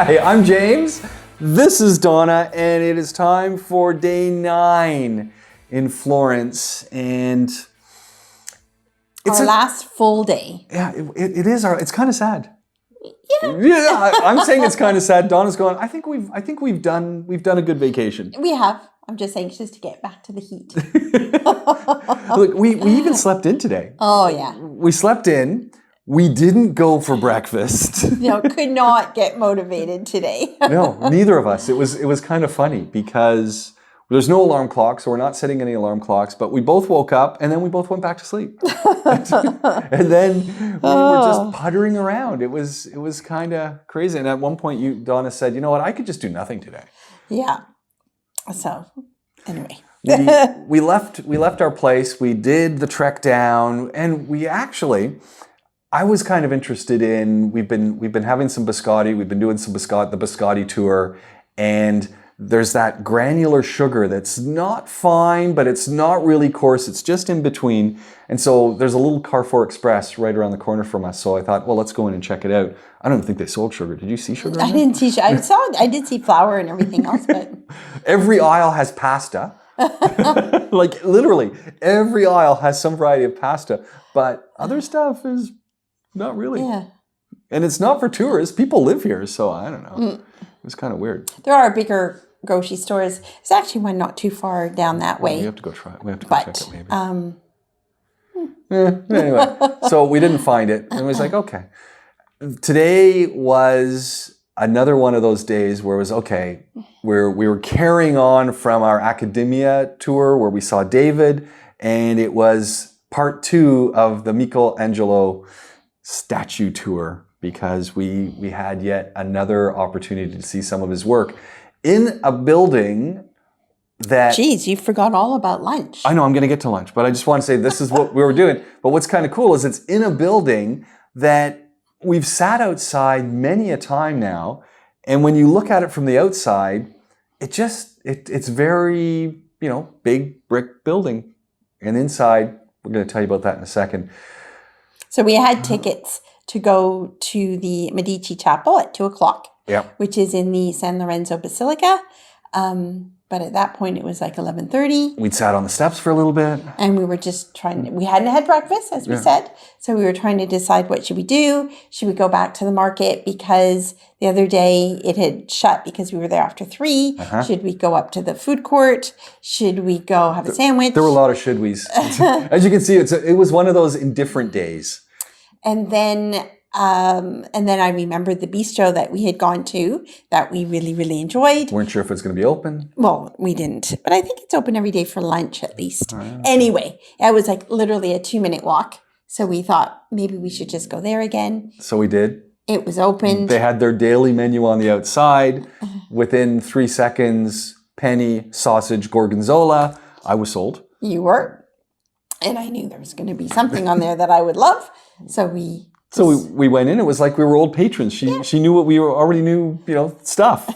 Hi, I'm James. This is Donna, and it is time for day 9 in Florence. And it's our last full day. Yeah, it is. It's kind of sad. Yeah. I'm saying it's kind of sad. Donna's going, I think we've done a good vacation. We have. I'm just anxious to get back to the heat. Look, we even slept in today. Oh yeah. We slept in. We didn't go for breakfast. No, could not get motivated today. No, neither of us. It was kind of funny because there's no alarm clock, so we're not setting any alarm clocks, but we both woke up and then we both went back to sleep. And then we were just puttering around. It was kind of crazy. And at one point Donna said, you know what, I could just do nothing today. Yeah. So anyway. we left our place, we did the trek down, and I was kind of interested in, we've been having some biscotti, we've been doing the biscotti tour, and there's that granular sugar that's not fine, but it's not really coarse, it's just in between. And so there's a little Carrefour Express right around the corner from us, so I thought, well, let's go in and check it out. I don't think they sold sugar. Did you see sugar? I didn't see sugar. I did see flour and everything else, but... Every aisle has pasta. Like literally, every aisle has some variety of pasta, but other stuff is not really. Yeah. And it's not for tourists. People live here, so I don't know. It was kind of weird. There are bigger grocery stores. There's actually one not too far down that way. We have to go try it. We have to go check it maybe. Anyway, so we didn't find it. And it was like, okay. Today was another one of those days where it was, okay, we were carrying on from our academia tour where we saw David, and it was part 2 of the Michelangelo statue tour because we had yet another opportunity to see some of his work in a building that... Geez, you forgot all about lunch. I know, I'm going to get to lunch, but I just want to say this is what we were doing. But what's kind of cool is it's in a building that we've sat outside many a time now, and when you look at it from the outside, it's very, big brick building. And inside, we're going to tell you about that in a second. So we had tickets to go to the Medici chapel at 2:00, which is in the San Lorenzo Basilica. But at that point, it was like 11:30. We'd sat on the steps for a little bit. And we were just we hadn't had breakfast, as we said. So we were trying to decide, what should we do? Should we go back to the market? Because the other day it had shut because we were there after 3. Should we go up to the food court? Should we go have a sandwich? There were a lot of should-we's. As you can see, it was one of those indifferent days. And then I remembered the bistro that we had gone to that we really, really enjoyed. Weren't sure if it's going to be open. Well, we didn't, but I think it's open every day for lunch at least. Anyway, it was like literally a 2-minute walk. So we thought maybe we should just go there again. So we did. It was opened. They had their daily menu on the outside. Within 3 seconds, penny, sausage, gorgonzola. I was sold. You were. And I knew there was going to be something on there that I would love. So we went in. It was like we were old patrons. She knew what we already knew, stuff.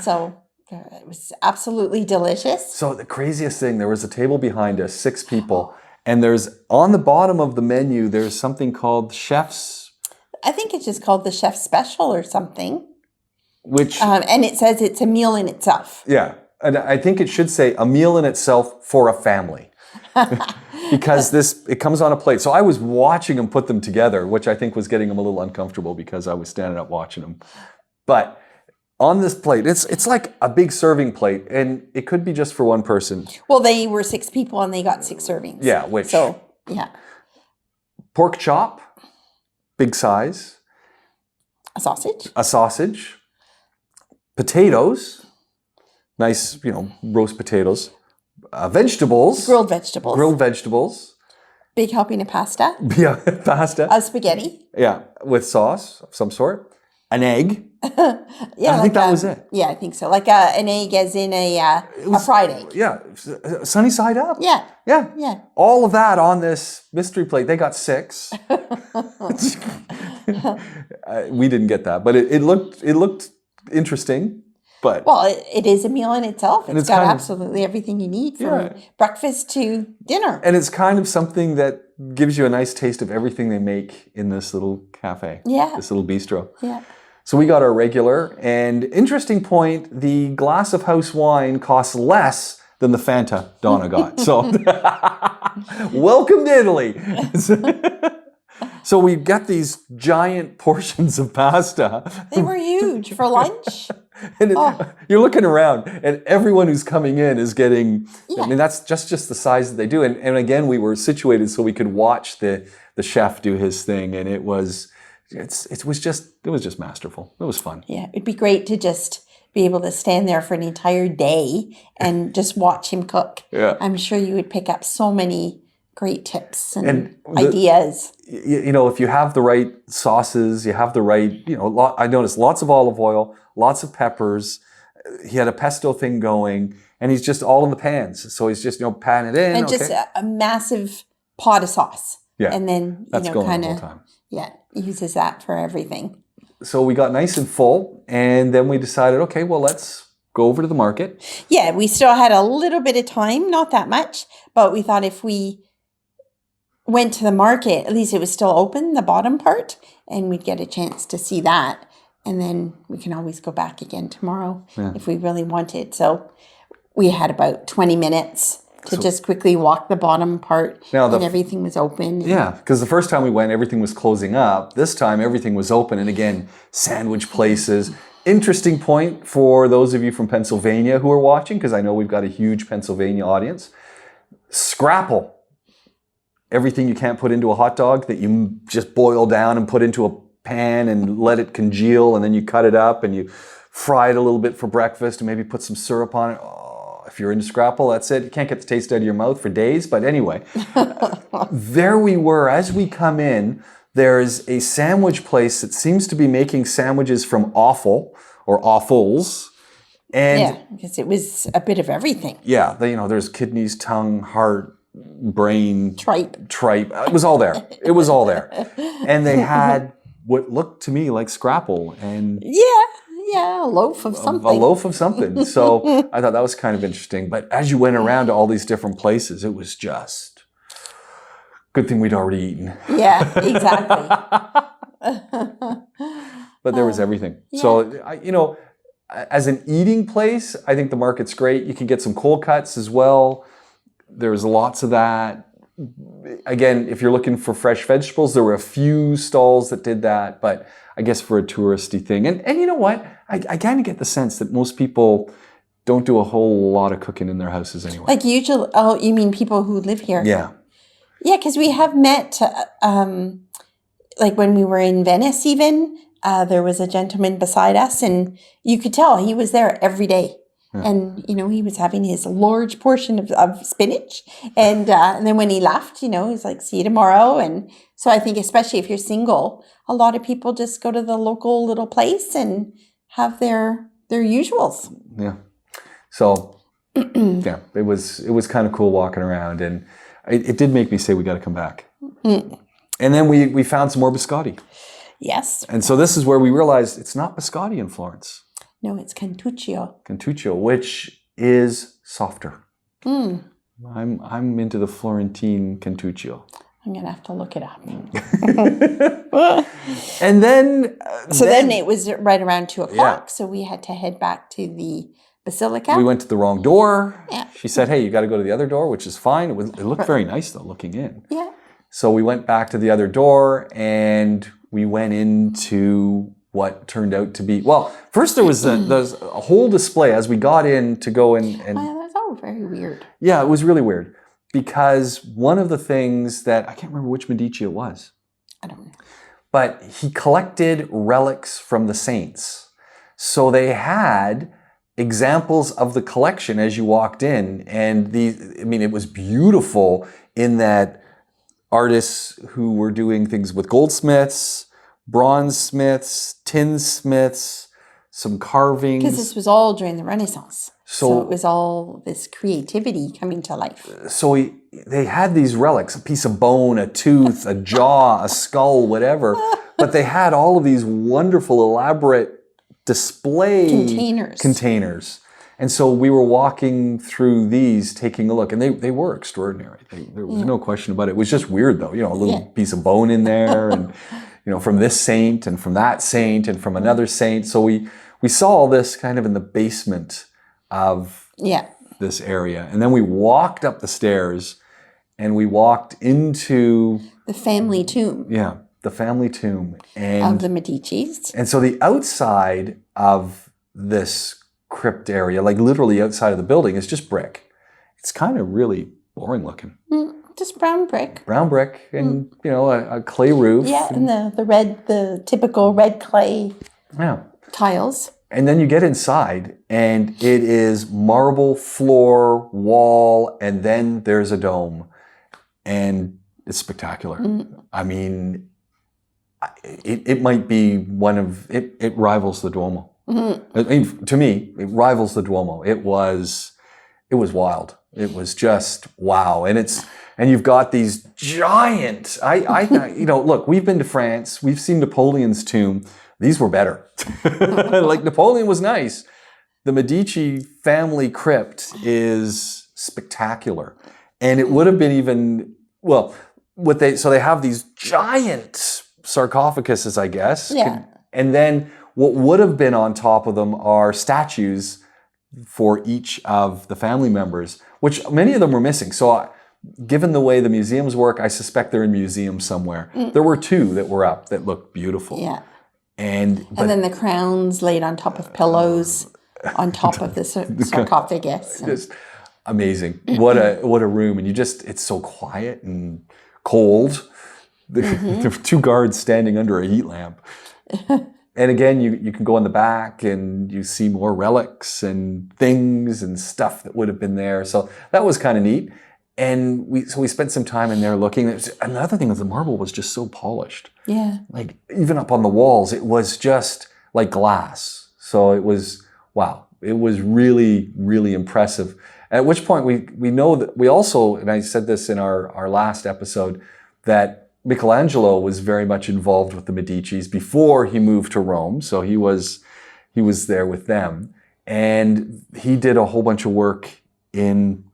So it was absolutely delicious. So the craziest thing, there was a table behind us, 6 people, and there's on the bottom of the menu, there's something called chef's. I think it's just called the chef special or something. Which and it says it's a meal in itself. Yeah, and I think it should say a meal in itself for a family. Because it comes on a plate. So I was watching them put them together, which I think was getting them a little uncomfortable because I was standing up watching them. But on this plate, it's like a big serving plate, and it could be just for one person. Well, they were 6 people and they got 6 servings. Yeah, pork chop, big size. A sausage. Potatoes, nice, roast potatoes. Vegetables. Grilled vegetables. Big helping of pasta. Yeah, pasta. Spaghetti. Yeah, with sauce of some sort. An egg. Yeah, I think that was it. Yeah, I think so. Like an egg as in a fried egg. Yeah, sunny side up. Yeah. All of that on this mystery plate. They got 6. We didn't get that, but it looked interesting. But well, it is a meal in itself. It's got absolutely everything you need from breakfast to dinner. And it's kind of something that gives you a nice taste of everything they make in this little cafe. Yeah. This little bistro. Yeah. So we got our regular, and interesting point, the glass of house wine costs less than the Fanta Donna got. So welcome to Italy. So we got these giant portions of pasta. They were huge for lunch. And you're looking around, and everyone who's coming in is getting, I mean, that's just the size that they do. And again, we were situated so we could watch the chef do his thing, and it was just masterful. It was fun. Yeah, it'd be great to just be able to stand there for an entire day and just watch him cook. Yeah. I'm sure you would pick up so many great tips and ideas. You know, if you have the right sauces, you have the right, I noticed lots of olive oil, lots of peppers. He had a pesto thing going, and he's just all in the pans. So he's just, pan it in. And just a massive pot of sauce. Yeah. And then, that's going the whole time. Yeah, uses that for everything. So we got nice and full, and then we decided, okay, well, let's go over to the market. Yeah, we still had a little bit of time, not that much, but we thought if we went to the market, at least it was still open, the bottom part, and we'd get a chance to see that. And then we can always go back again tomorrow if we really wanted. So we had about 20 minutes to just quickly walk the bottom part, and everything was open. Yeah, because the first time we went, everything was closing up. This time, everything was open. And again, sandwich places. Interesting point for those of you from Pennsylvania who are watching, because I know we've got a huge Pennsylvania audience. Scrapple. Everything you can't put into a hot dog that you just boil down and put into a pan and let it congeal, and then you cut it up and you fry it a little bit for breakfast and maybe put some syrup on it. If you're into scrapple, that's it. You can't get the taste out of your mouth for days. But anyway, there we were. As we come in, there's a sandwich place that seems to be making sandwiches from offal or offals. And because it was a bit of everything. Yeah, there's kidneys, tongue, heart, brain. Tripe. It was all there. It was all there. And they had what looked to me like scrapple. And a loaf of something. A loaf of something. So I thought that was kind of interesting. But as you went around to all these different places, it was just good thing we'd already eaten. Yeah, exactly. But there was everything. Yeah. So, as an eating place, I think the market's great. You can get some cold cuts as well. There's lots of that. Again, if you're looking for fresh vegetables, there were a few stalls that did that, but I guess for a touristy thing. And you know what? I kind of get the sense that most people don't do a whole lot of cooking in their houses anyway. Like usually, you mean people who live here? Yeah. Yeah, because we have met, like when we were in Venice even, there was a gentleman beside us, and you could tell he was there every day. Yeah. And, he was having his large portion of spinach. And then when he left, he's like, see you tomorrow. And so I think especially if you're single, a lot of people just go to the local little place and have their usuals. Yeah. So, yeah, it was kind of cool walking around. And it did make me say we got to come back. Mm. And then we found some more biscotti. Yes. And so this is where we realized it's not biscotti in Florence. No, it's Cantuccio. Cantuccio, which is softer. Mm. I'm into the Florentine Cantuccio. I'm going to have to look it up. And then... then it was right around 2 o'clock, so we had to head back to the Basilica. We went to the wrong door. Yeah. She said, hey, you got to go to the other door, which is fine. It looked very nice, though, looking in. Yeah. So we went back to the other door, and we went into what turned out to be... Well, first there was a whole display as we got in to go in. And that's all very weird. Yeah, it was really weird. Because one of the things that... I can't remember which Medici it was. I don't know. But he collected relics from the saints. So they had examples of the collection as you walked in. And it was beautiful in that artists who were doing things with goldsmiths, bronzesmiths, tinsmiths, some carvings. Because this was all during the Renaissance. So it was all this creativity coming to life. So they had these relics, a piece of bone, a tooth, a jaw, a skull, whatever. But they had all of these wonderful, elaborate display containers. And so we were walking through these, taking a look, and they were extraordinary. There was no question about it. It was just weird, though. A little piece of bone in there, and from this saint and from that saint and from another saint. So we saw all this kind of in the basement of this area. And then we walked up the stairs and we walked into the family tomb. Yeah, the family tomb. Of the Medicis. And so the outside of this crypt area, like literally outside of the building, is just brick. It's kind of really boring looking. Just brown brick. Brown brick and, a clay roof. Yeah, and the typical red clay tiles. And then you get inside and it is marble floor, wall, and then there's a dome. And it's spectacular. I mean, it might be it rivals the Duomo. I mean, to me, it rivals the Duomo. It was wild. It was just wow. And you've got these giant, look, we've been to France. We've seen Napoleon's tomb. These were better. Like Napoleon was nice. The Medici family crypt is spectacular. And it would have been even, so they have these giant sarcophaguses, I guess. Yeah. And then what would have been on top of them are statues for each of the family members, which many of them were missing. So given the way the museums work, I suspect they're in museums somewhere. There were 2 that were up that looked beautiful. Yeah. And then the crowns laid on top of pillows on top of the sarcophagus. Just amazing. What a room. And it's so quiet and cold. There were 2 guards standing under a heat lamp. And again, you can go in the back and you see more relics and things and stuff that would have been there. So that was kind of neat. And we spent some time in there looking. Another thing is the marble was just so polished. Yeah. Like even up on the walls, it was just like glass. So it was, wow. It was really, really impressive. At which point we know that we also, and I said this in our last episode, that Michelangelo was very much involved with the Medicis before he moved to Rome. So he was there with them. And he did a whole bunch of work in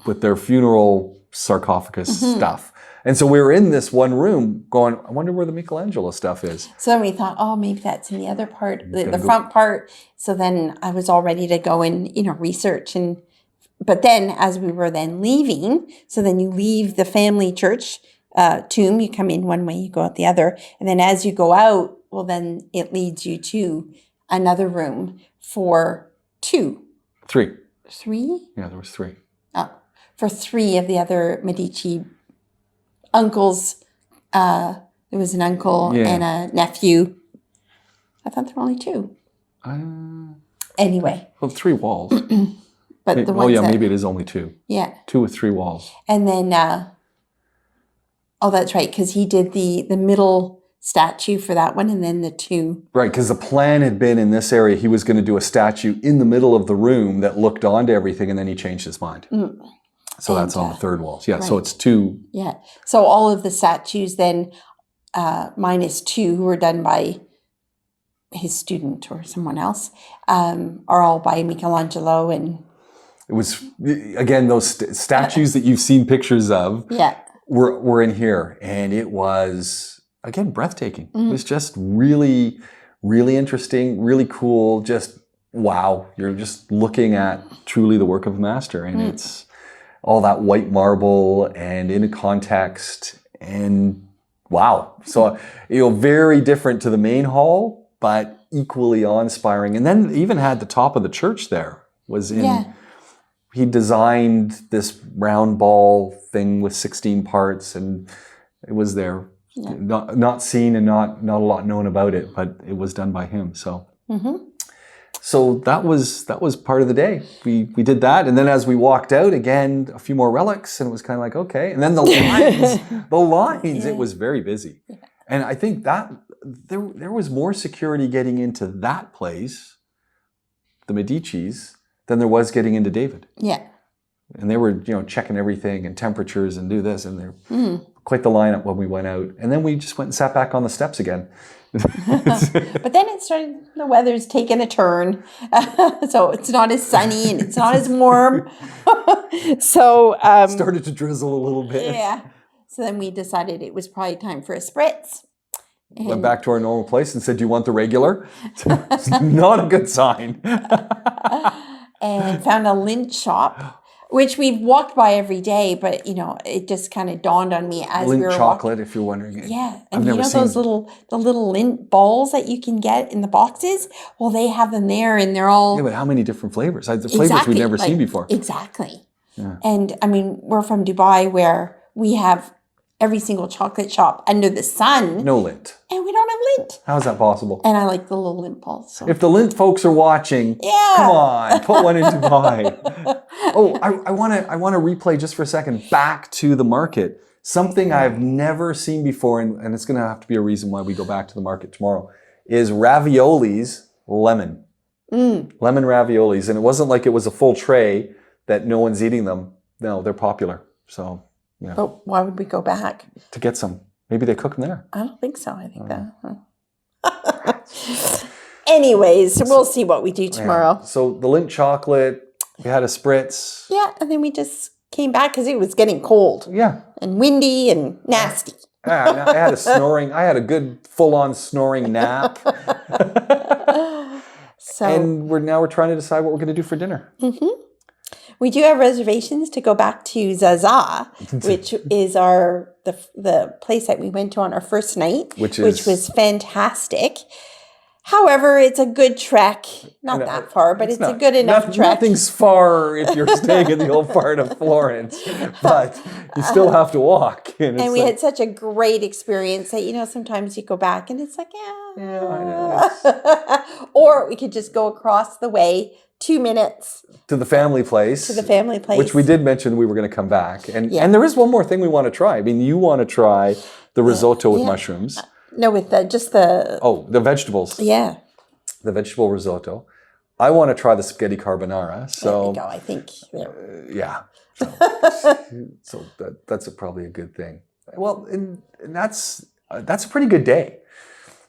with their funeral sarcophagus stuff. And so we were in this one room going, I wonder where the Michelangelo stuff is. So then we thought, maybe that's in the other part, the front part. So then I was all ready to go and, research. But then as we were then leaving, so then you leave the family church tomb, you come in one way, you go out the other. And then as you go out, then it leads you to another room for 2. 3. 3? Yeah, there was 3. Oh, for 3 of the other Medici uncles. There was an uncle and a nephew. I thought there were only 2. Anyway. Well, 3 walls. But the ones maybe it is only 2. Yeah. 2 with 3 walls. And then, that's right, because he did the middle statue for that one and then the 2. Right, because the plan had been in this area, he was going to do a statue in the middle of the room that looked onto everything, and then he changed his mind. So that's on the 3rd walls. Yeah, right. So it's 2. Yeah. So all of the statues then, minus 2 who were done by his student or someone else, are all by Michelangelo. And it was, again, those statues that you've seen pictures of were in here. And it was, again, breathtaking. It was just really, really interesting, really cool. Just, wow. You're just looking at truly the work of a master. And it's all that white marble and in a context. And wow. So, very different to the main hall, but equally awe-inspiring. And then even had the top of the church there was in... He designed this round ball thing with 16 parts, and it was there. Yeah. Not seen and not a lot known about it, but it was done by him. So, so that was part of the day. We did that, and then as we walked out, again a few more relics, and it was kind of like okay. And then the lines, it was very busy, and I think that there was more security getting into that place, the Medicis, than there was getting into David. Yeah. And they were, checking everything and temperatures and do this, and they're quite the lineup when we went out. And then we just went and sat back on the steps again. But then the weather's taken a turn. So it's not as sunny and it's not as warm. So started to drizzle a little bit. Yeah. So then we decided it was probably time for a spritz. Went back to our normal place and said, "Do you want the regular?" It's not a good sign. And found a lint shop, which we've walked by every day, but it just kind of dawned on me as we Lint were chocolate, walking. if you're wondering. Yeah, I've and never seen those the little lint balls that you can get in the boxes. Well, they have them there, and they're all Yeah, but how many different flavors? The flavors we've never seen before. Exactly. Yeah. And I mean, we're from Dubai, where we have every single chocolate shop under the sun, No lint. and we don't have lint. How is that possible? And I like the little lint balls. So. If the lint folks are watching, come on, put one in Dubai. Oh, I want to replay just for a second back to the market. Something I've never seen before, and it's going to have to be a reason why we go back to the market tomorrow, is raviolis lemon. Lemon raviolis. And it wasn't like it was a full tray that no one's eating them. No, they're popular. So, yeah. But why would we go back? To get some. Maybe they cook them there. I don't think so. I think that. Anyways, we'll see what we do tomorrow. Yeah. So the lint chocolate, we had a spritz. Yeah, and then we just came back because it was getting cold. Yeah. And windy and nasty. I had a good full-on snoring nap. And we're trying to decide what we're going to do for dinner. Mm-hmm. We do have reservations to go back to Zaza, which is the place that we went to on our first night, which was fantastic. However, it's a good trek. Not that far, but it's a good enough trek. Nothing's far if you're staying in the old part of Florence, but you still have to walk. And we had such a great experience that, sometimes you go back and it's like, yeah, I know. Or we could just go across the way 2 minutes. To the family place. Which we did mention we were going to come back. And there is one more thing we want to try. I mean, you want to try the risotto with mushrooms. No, with the vegetables. Yeah. The vegetable risotto. I want to try the spaghetti carbonara. So there we go, I think. Yeah. So that's probably a good thing. Well, and that's a pretty good day.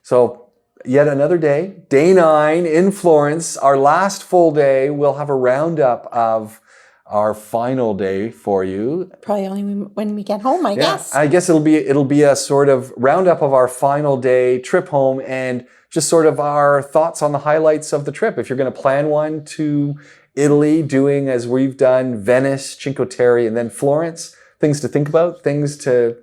So yet another day, day 9 in Florence, our last full day. We'll have a roundup of our final day for you. Probably only when we get home, I guess. I guess it'll be a sort of roundup of our final day trip home and just sort of our thoughts on the highlights of the trip. If you're going to plan one to Italy, doing as we've done, Venice, Cinque Terre, and then Florence, things to think about, things to,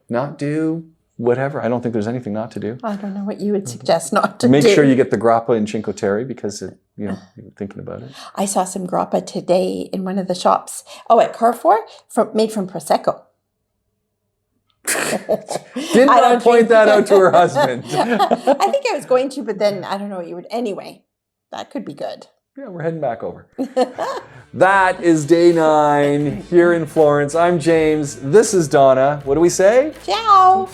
not do, whatever. I don't think there's anything not to do. I don't know what you would suggest not to do. Make sure you get the grappa in Cinque Terre because, you're thinking about it. I saw some grappa today in one of the shops. Oh, at Carrefour, made from Prosecco. Did not point that out to her husband. I think I was going to, but then I don't know what you would. Anyway, that could be good. Yeah, we're heading back over. That is day 9 here in Florence. I'm James. This is Donna. What do we say? Ciao.